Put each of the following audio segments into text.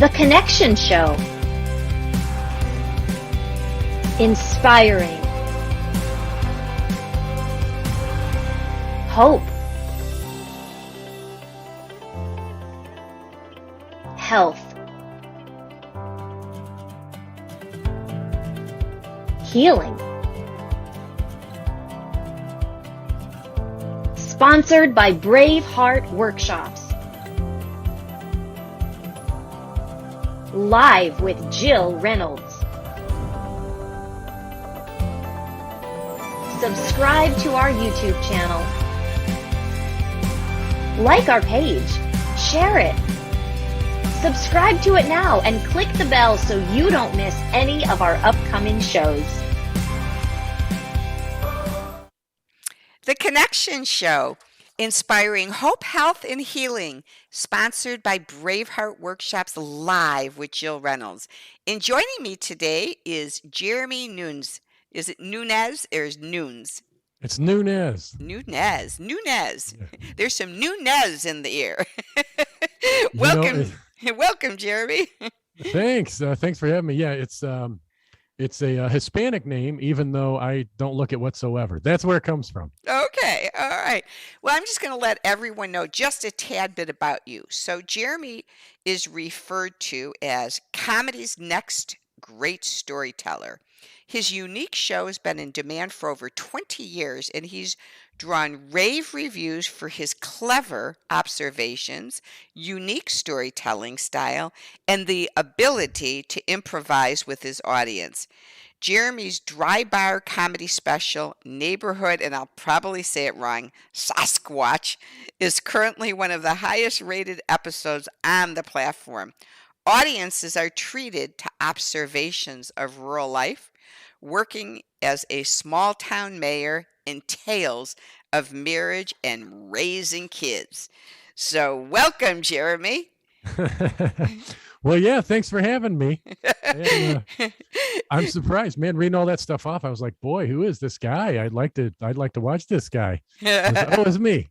The Connection Show. Inspiring. Hope. Health. Healing. Sponsored by Brave Heart Workshops. Live with Jill Reynolds. Subscribe to our YouTube channel. Like our page. Share it. Subscribe to it now and click the bell so you don't miss any of our upcoming shows. The Connection Show, inspiring hope, health, and healing, sponsored by Braveheart Workshops Live with Jill Reynolds. And joining me today is Jeremy Nunes. Is it Nunez or is Nunes? It's Nunez. Nunez. Yeah. There's some Nunez in the air. You know, Welcome, Jeremy. Thanks. Thanks for having me. Yeah, it's a Hispanic name, even though I don't look it whatsoever. That's where it comes from. Okay, all right. Well, I'm just going to let everyone know just a tad bit about you. So Jeremy is referred to as comedy's next great storyteller. His unique show has been in demand for over 20 years, and he's drawn rave reviews for his clever observations, unique storytelling style, and the ability to improvise with his audience. Jeremy's dry bar comedy special, Neighborhood, and I'll probably say it wrong, Sasquatch, is currently one of the highest rated episodes on the platform. Audiences are treated to observations of rural life, working as a small town mayor, and tales of marriage and raising kids. So welcome, Jeremy. Well, yeah, thanks for having me. And, I'm surprised, man. Reading all that stuff off, I was like, boy, who is this guy? I'd like to watch this guy. Oh, it's me.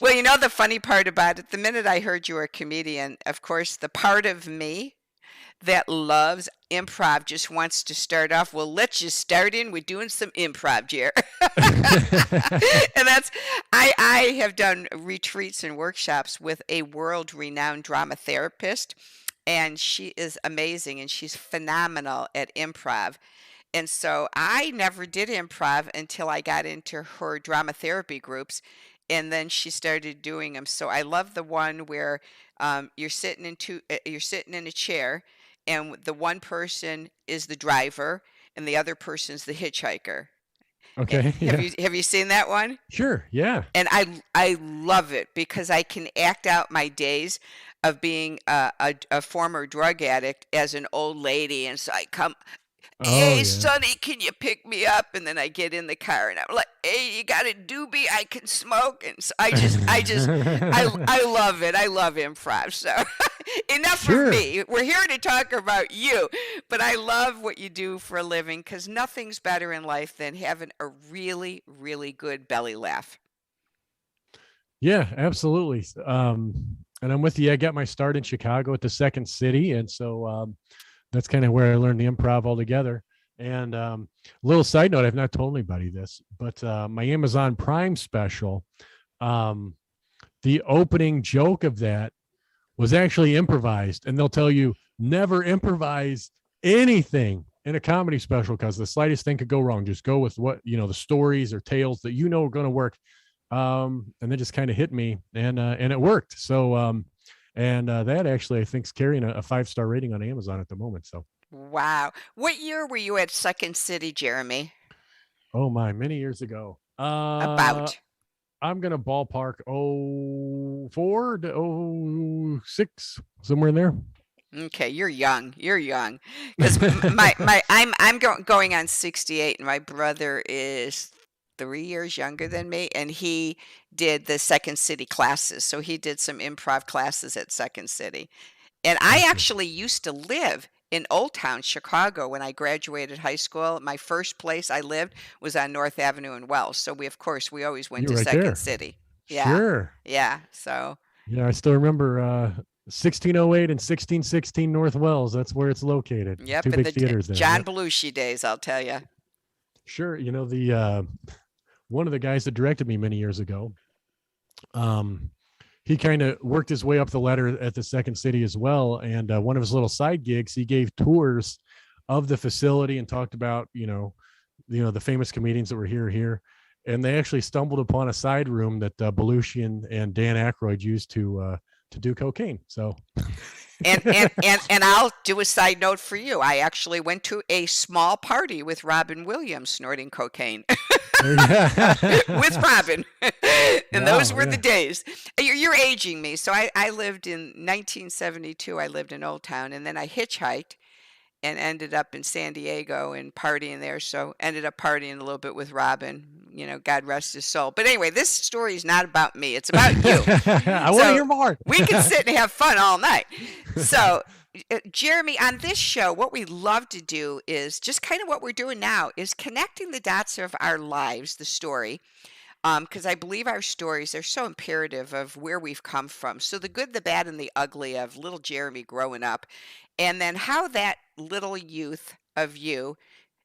Well, you know the funny part about it, the minute I heard you were a comedian, of course, the part of me that loves improv just wants to start off, well, let's just start in with doing some improv, Jer. And I have done retreats and workshops with a world-renowned drama therapist, and she is amazing, and she's phenomenal at improv. And so I never did improv until I got into her drama therapy groups, and then she started doing them. So I love the one where you're sitting in a chair, and the one person is the driver, and the other person's the hitchhiker. Okay. Yeah. Have you seen that one? Sure. Yeah. And I love it because I can act out my days of being a former drug addict as an old lady, and so I come. Oh, Hey, yeah. Sonny, can you pick me up? And then I get in the car and I'm like, hey, you got a doobie? I can smoke. And so I love it. I love improv. So enough Sure. of me. We're here to talk about you, but I love what you do for a living because nothing's better in life than having a really, really good belly laugh. Yeah, absolutely. And I'm with you. I got my start in Chicago at the Second City, and so that's kind of where I learned the improv altogether. And little side note, I've not told anybody this, but my Amazon Prime special, the opening joke of that was actually improvised. And they'll tell you never improvise anything in a comedy special because the slightest thing could go wrong. Just go with what, the stories or tales that are going to work. And then just kind of hit me, and it worked. So that actually, I think, is carrying a 5-star rating on Amazon at the moment. So, Wow. What year were you at Second City, Jeremy? oh my, many years ago. About. I'm gonna ballpark 04 to 06, somewhere in there. Okay, you're young. You're young. Because I'm going on 68, and my brother is 3 years younger than me, and he did the Second City classes. So he did some improv classes at Second City. And I Gotcha. actually used to live in Old Town, Chicago, when I graduated high school. My first place I lived was on North Avenue in Wells. So we always went You're to right Second there. City. Yeah. Sure. Yeah. So Yeah, I still remember 1608 and 1616 North Wells. That's where it's located. Yep, Two in big the theaters there. John Yep. Belushi days, I'll tell you. Sure. You know, the one of the guys that directed me many years ago, he kind of worked his way up the ladder at the Second City as well. And one of his little side gigs, he gave tours of the facility and talked about, the famous comedians that were here. And they actually stumbled upon a side room that Belushi and Dan Aykroyd used to do cocaine. So, and I'll do a side note for you. I actually went to a small party with Robin Williams snorting cocaine with Robin, and Wow, those were the yeah. days. You're aging me. So I lived in 1972. I lived in Old Town, and then I hitchhiked and ended up in San Diego and partying there. So ended up partying a little bit with Robin. God rest his soul. But anyway, this story is not about me. It's about you. I want to hear more. We can sit and have fun all night. So, Jeremy, on this show, what we love to do is just kind of what we're doing now is connecting the dots of our lives, the story, because I believe our stories are so imperative of where we've come from. So the good, the bad, and the ugly of little Jeremy growing up, and then how that little youth of you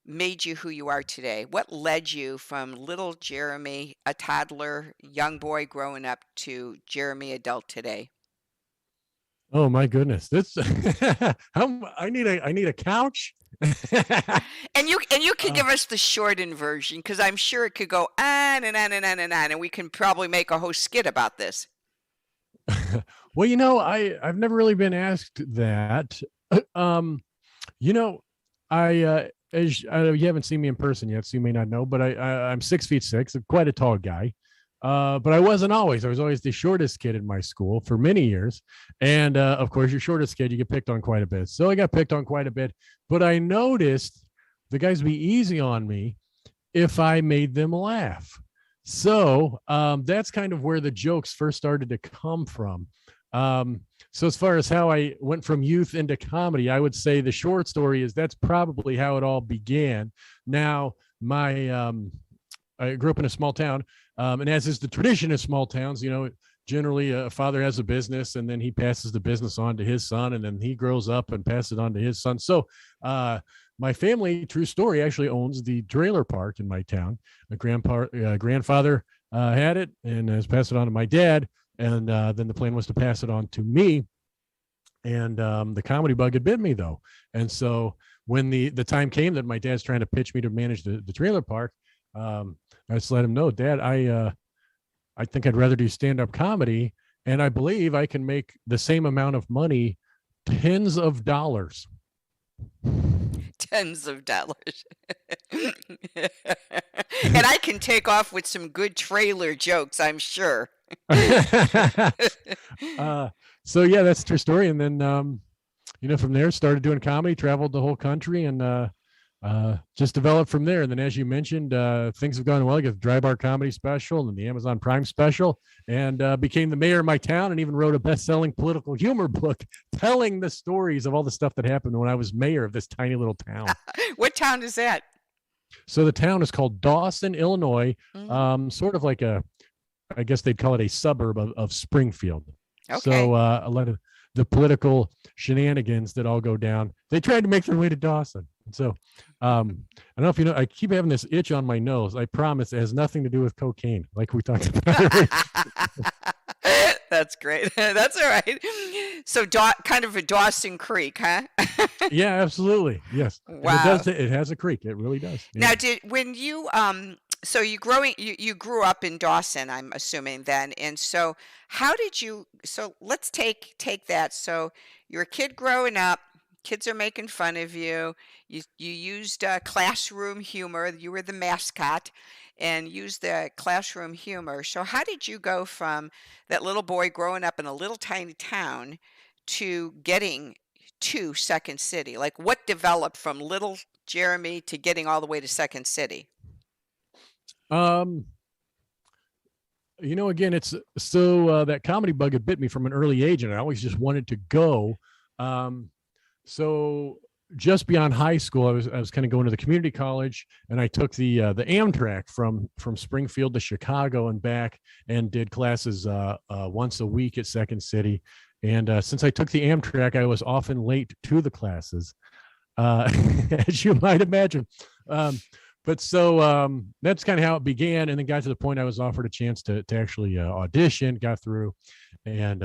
made you who you are today. What led you from little Jeremy, a toddler, young boy growing up, to Jeremy, adult today? Oh my goodness. This I need a couch. And you can give us the shortened version, because I'm sure it could go on and on and on and on, and we can probably make a whole skit about this. Well, I've never really been asked that. You haven't seen me in person yet, so you may not know, but I'm 6'6". I'm quite a tall guy. But I wasn't always. I was always the shortest kid in my school for many years. And of course, you're shortest kid, you get picked on quite a bit. So I got picked on quite a bit. But I noticed the guys would be easy on me if I made them laugh. So that's kind of where the jokes first started to come from. So as far as how I went from youth into comedy, I would say the short story is that's probably how it all began. Now, I grew up in a small town, and as is the tradition of small towns, generally a father has a business and then he passes the business on to his son, and then he grows up and passes it on to his son. So my family, true story, actually owns the trailer park in my town. My grandfather had it and has passed it on to my dad. And then the plan was to pass it on to me. And the comedy bug had bit me, though. And so when the time came that my dad's trying to pitch me to manage the trailer park, I just let him know, Dad, I think I'd rather do stand-up comedy. And I believe I can make the same amount of money, tens of dollars. Tens of dollars. And I can take off with some good trailer jokes, I'm sure. So yeah, that's a true story. And then from there started doing comedy, traveled the whole country, and just developed from there. And then, as you mentioned, things have gone well. I got the Dry Bar Comedy Special and the Amazon Prime Special, and became the mayor of my town, and even wrote a best-selling political humor book telling the stories of all the stuff that happened when I was mayor of this tiny little town. What town is that? So the town is called Dawson, Illinois. Sort of like I guess they'd call it a suburb of Springfield. Okay. So a lot of the political shenanigans that all go down, they tried to make their way to Dawson. So I don't know if you know, I keep having this itch on my nose. I promise it has nothing to do with cocaine, like we talked about. That's great. That's all right. So kind of a Dawson Creek, huh? Yeah, absolutely. Yes. Wow. It has a creek. It really does. Now, when you so you grew up in Dawson, I'm assuming then, and so how did you? So let's take that. So you're a kid growing up. Kids are making fun of you. You used classroom humor. You were the mascot, and used the classroom humor. So how did you go from that little boy growing up in a little tiny town to getting to Second City? Like, what developed from little Jeremy to getting all the way to Second City? Again, it's so that comedy bug had bit me from an early age, and I always just wanted to go. So just beyond high school, I was kind of going to the community college, and I took the Amtrak from Springfield to Chicago and back, and did classes once a week at Second City. And since I took the Amtrak, I was often late to the classes, as you might imagine. But so that's kind of how it began, and then got to the point I was offered a chance to actually audition, got through, and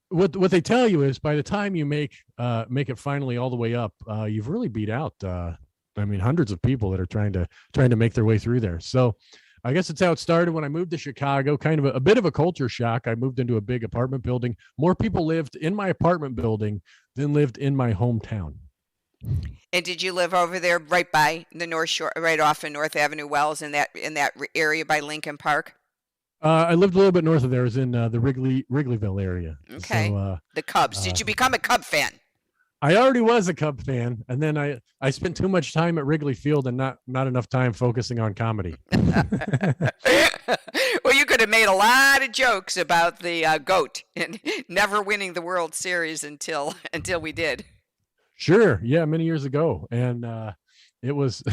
what they tell you is by the time you make it finally all the way up, you've really beat out hundreds of people that are trying to make their way through there. So I guess it's how it started when I moved to Chicago, kind of a bit of a culture shock. I moved into a big apartment building. More people lived in my apartment building than lived in my hometown. And did you live over there right by the North Shore, right off of North Avenue Wells in that area by Lincoln Park? I lived a little bit north of there. I was in the Wrigleyville area. Okay. So, the Cubs. Did you become a Cub fan? I already was a Cub fan, and then I spent too much time at Wrigley Field and not enough time focusing on comedy. Well, you could have made a lot of jokes about the GOAT and never winning the World Series until we did. Sure. Yeah, many years ago. And it was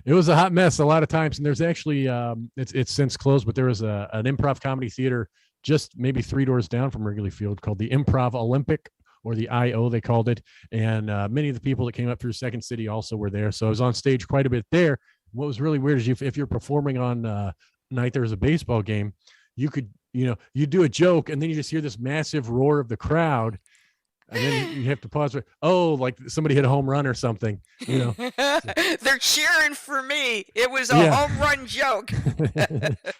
it was a hot mess a lot of times. And there's actually it's since closed, but there was an improv comedy theater just maybe 3 doors down from Wrigley Field called the Improv Olympic, or the IO they called it. And many of the people that came up through Second City also were there. So I was on stage quite a bit there. What was really weird is if you're performing on night there was a baseball game, you could, you do a joke and then you just hear this massive roar of the crowd. And then you have to pause for, like somebody hit a home run or something, They're cheering for me. It was a home run joke.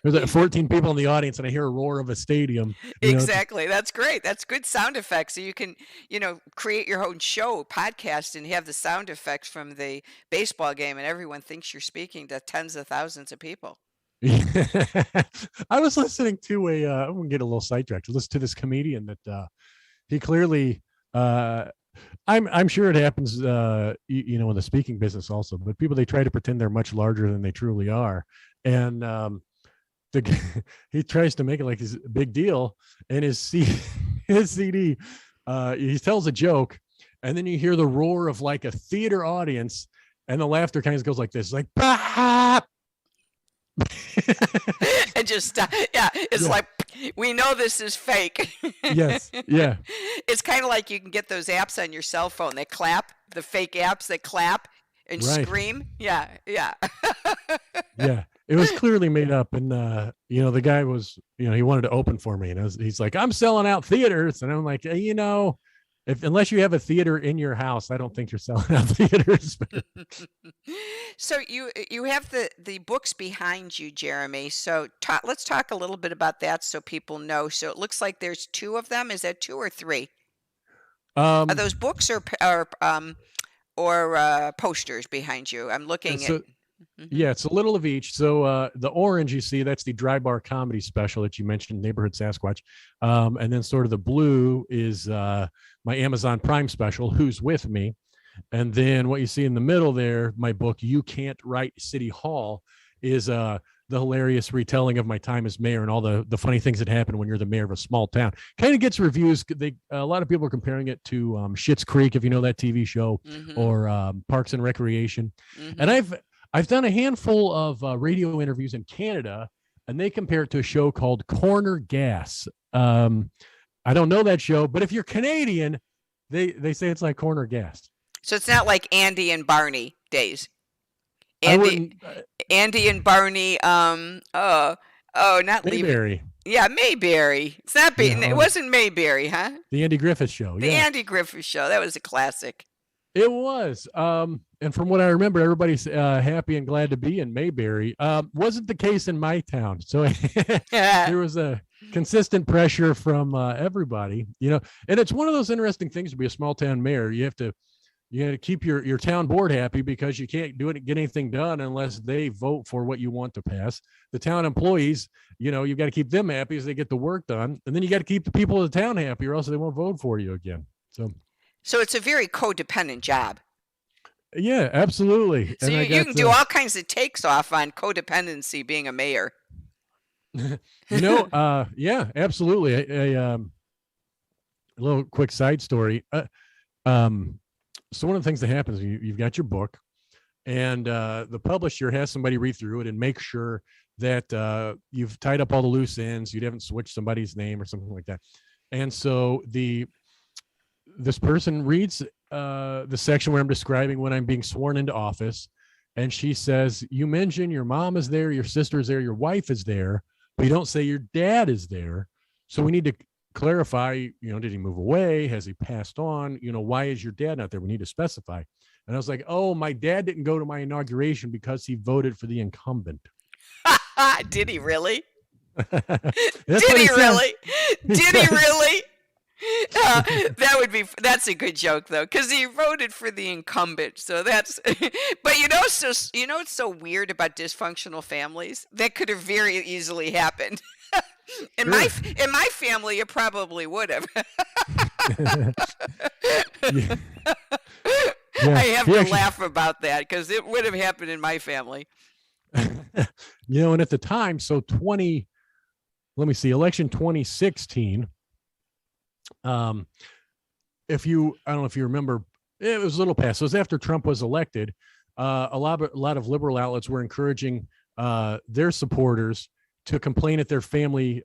There's like 14 people in the audience and I hear a roar of a stadium. Exactly. That's great. That's good sound effects. So you can, create your own show, podcast, and have the sound effects from the baseball game, and everyone thinks you're speaking to tens of thousands of people. I was listening to I'm going to get a little sidetracked. Listen to this comedian that he clearly, I'm sure it happens, in the speaking business also, but people, they try to pretend they're much larger than they truly are. And he tries to make it like this big deal, and his CD, he tells a joke, and then you hear the roar of like a theater audience, and the laughter kind of goes like this, like, bah! And just it's like, we know this is fake. Yes. Yeah. It's kind of like you can get those apps on your cell phone. They clap, the fake apps that clap and scream. Yeah. Yeah. It was clearly made up. And the guy was, he wanted to open for me, and he's like, I'm selling out theaters. And I'm like, unless you have a theater in your house, I don't think you're selling out theaters. So you have the books behind you, Jeremy. So let's talk a little bit about that so people know. So it looks like there's 2 of them. Is that 2 or 3? Are those books or posters behind you? I'm looking at. Yeah, it's a little of each. So the orange you see, that's the Dry Bar comedy special that you mentioned, Neighborhood Sasquatch. And then sort of the blue is my Amazon Prime special, Who's With Me. And then what you see in the middle there, my book, You Can't Write City Hall, is the hilarious retelling of my time as mayor and all the funny things that happen when you're the mayor of a small town. Kind of gets reviews. A lot of people are comparing it to Schitt's Creek, if you know that TV show, or Parks and Recreation. And I've done a handful of radio interviews in Canada, and they compare it to a show called Corner Gas. I don't know that show, but if you're Canadian, they say it's like Corner Gas. So it's not like Andy and Barney days. Andy and Barney. Not Mayberry. Yeah, Mayberry. It's not. It wasn't Mayberry, huh? The Andy Griffith Show. The Andy Griffith Show. That was a classic. It was. And from what I remember, everybody's happy and glad to be in Mayberry. Wasn't the case in my town. So there was a consistent pressure from everybody, and it's one of those interesting things to be a small town mayor. You have to keep your town board happy, because you can't get anything done unless they vote for what you want to pass. The town employees, you've got to keep them happy as they get the work done. And then you got to keep the people of the town happy, or else they won't vote for you again. So it's a very codependent job. Yeah, absolutely. So you can do all kinds of takes off on codependency being a mayor. Yeah, absolutely. A little quick side story. So one of the things that happens, you've got your book, and the publisher has somebody read through it and make sure that you've tied up all the loose ends. You haven't switched somebody's name or something like that. And so this person reads the section where I'm describing when I'm being sworn into office. And she says, you mentioned your mom is there, your sister is there, your wife is there, but you don't say your dad is there. So we need to clarify, did he move away? Has he passed on? Why is your dad not there? We need to specify. And I was like, oh, my dad didn't go to my inauguration because he voted for the incumbent. Did he really? That's Did what he said. really? Did he said- really? That's a good joke though, because he voted for the incumbent. So that's, but it's so weird about dysfunctional families. That could have very easily happened. In my family, it probably would have. Yeah. I have he to actually- laugh about that because it would have happened in my family. And at the time, so election 2016. I don't know if you remember, it was a little past. So it was after Trump was elected. A lot of liberal outlets were encouraging their supporters to complain at their family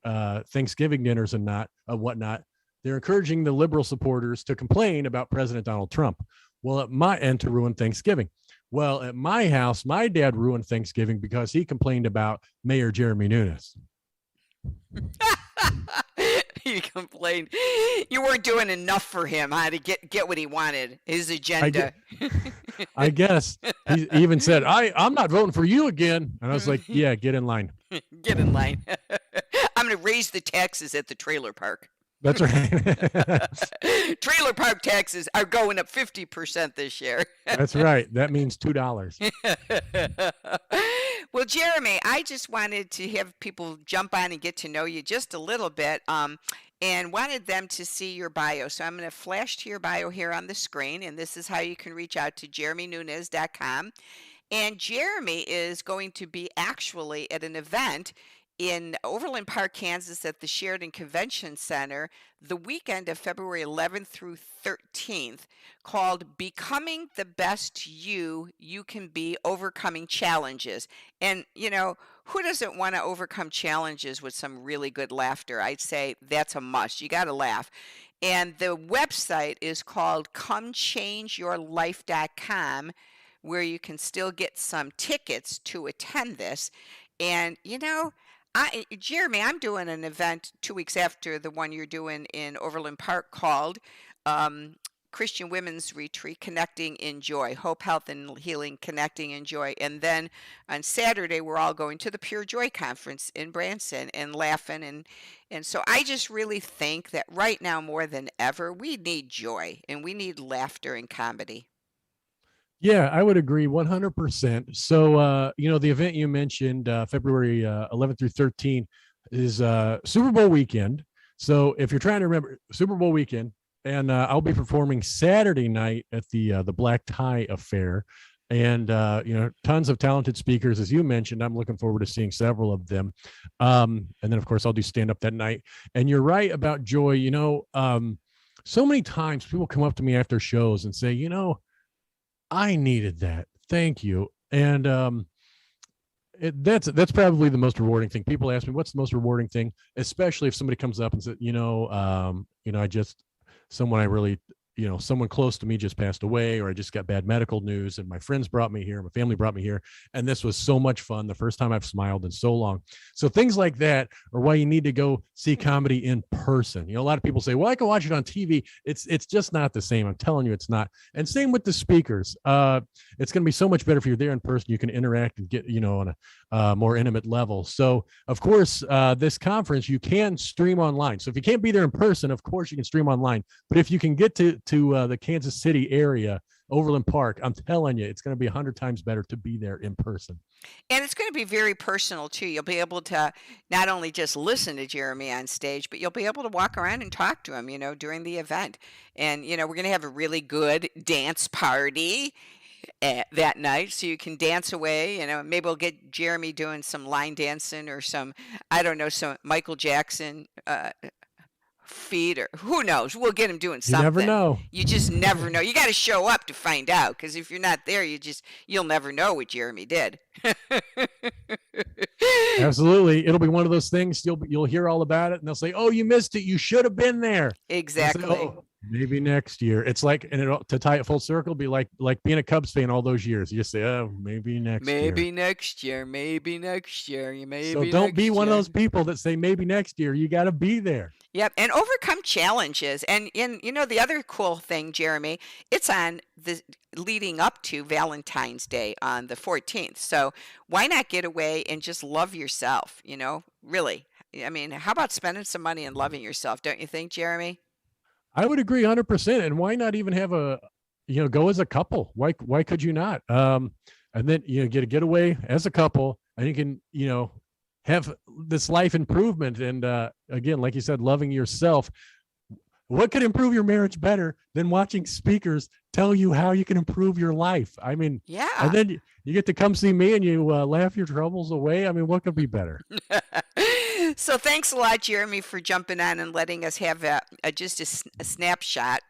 Thanksgiving dinners and whatnot. They're encouraging the liberal supporters to complain about President Donald Trump. Well, and to ruin Thanksgiving. Well, at my house, my dad ruined Thanksgiving because he complained about Mayor Jeremy Nunes. You complained you weren't doing enough for him, huh, to get what he wanted, his agenda. I guess he even said, I'm not voting for you again. And I was like, yeah, get in line. Get in line. I'm going to raise the taxes at the trailer park. That's right. Trailer park taxes are going up 50% this year. That's right. That means $2. Well, Jeremy, I just wanted to have people jump on and get to know you just a little bit, and wanted them to see your bio. So I'm going to flash to your bio here on the screen, and this is how you can reach out to jeremynunez.com. And Jeremy is going to be actually at an event in Overland Park, Kansas at the Sheridan Convention Center the weekend of February 11th through 13th, called Becoming the Best You Can Be, Overcoming Challenges. And, who doesn't want to overcome challenges with some really good laughter? I'd say that's a must. You got to laugh. And the website is called comechangeyourlife.com, where you can still get some tickets to attend this. And, Jeremy, I'm doing an event 2 weeks after the one you're doing in Overland Park called Christian Women's Retreat, Connecting in Joy, Hope, Health, and Healing, Connecting in Joy. And then on Saturday, we're all going to the Pure Joy Conference in Branson and laughing. And so I just really think that right now, more than ever, we need joy and we need laughter and comedy. Yeah, I would agree 100%. So, the event you mentioned, February 11th through 13th, is Super Bowl weekend. So if you're trying to remember Super Bowl weekend, and I'll be performing Saturday night at the Black Tie Affair, and tons of talented speakers, as you mentioned. I'm looking forward to seeing several of them, and then of course I'll do stand up that night. And you're right about joy. So many times people come up to me after shows and say, I needed that. Thank you. And that's probably the most rewarding thing. People ask me, what's the most rewarding thing, especially if somebody comes up and said, someone I really, someone close to me just passed away, or I just got bad medical news and my friends brought me here, my family brought me here, and this was so much fun. The first time I've smiled in so long. So things like that are why you need to go see comedy in person. A lot of people say, well, I can watch it on TV. It's just not the same. I'm telling you, it's not. And same with the speakers. It's going to be so much better if you're there in person. You can interact and get, on a more intimate level. So of course, this conference, you can stream online. So if you can't be there in person, of course you can stream online. But if you can get to the Kansas City area, Overland Park, I'm telling you, it's going to be 100 times better to be there in person. And it's going to be very personal too. You'll be able to not only just listen to Jeremy on stage, but you'll be able to walk around and talk to him, during the event. And, we're going to have a really good dance party that night, so you can dance away. Maybe we'll get Jeremy doing some line dancing or some Michael Jackson feet, or who knows, we'll get him doing something. You never know. You just never know. You got to show up to find out, because if you're not there, you'll never know what Jeremy did. Absolutely. It'll be one of those things you'll hear all about it and they'll say, "Oh, you missed it. You should have been there." Exactly. Say, "Oh, maybe next year." It's like, and to tie it full circle, be like being a Cubs fan all those years. You just say, "Oh, maybe next year." Maybe next year. Maybe next year. Maybe So don't be next one of year. those people that say maybe next year. You got to be there. Yep, and overcome challenges. And the other cool thing, Jeremy, it's on the leading up to Valentine's Day on the 14th. So why not get away and just love yourself, really? I mean, how about spending some money and loving yourself, don't you think, Jeremy? I would agree 100%. And why not even have go as a couple? Why could you not? And then, get a getaway as a couple and you can, have this life improvement. And again, like you said, loving yourself. What could improve your marriage better than watching speakers tell you how you can improve your life? I mean, Yeah. And then you get to come see me and you laugh your troubles away. I mean, what could be better? So thanks a lot, Jeremy, for jumping on and letting us have just a snapshot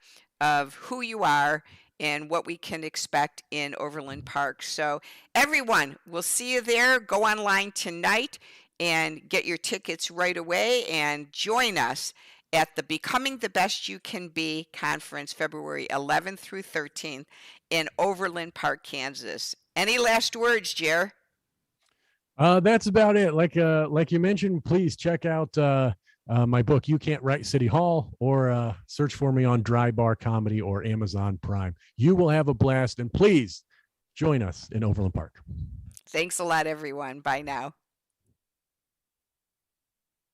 of who you are and what we can expect in Overland Park. So everyone, we'll see you there. Go online tonight and get your tickets right away and join us at the Becoming the Best You Can Be conference, February 11th through 13th in Overland Park, Kansas. Any last words, Jer? That's about it. Like you mentioned, please check out my book, You Can't Write City Hall, or search for me on Dry Bar Comedy or Amazon Prime. You will have a blast, and please join us in Overland Park. Thanks a lot, everyone. Bye now.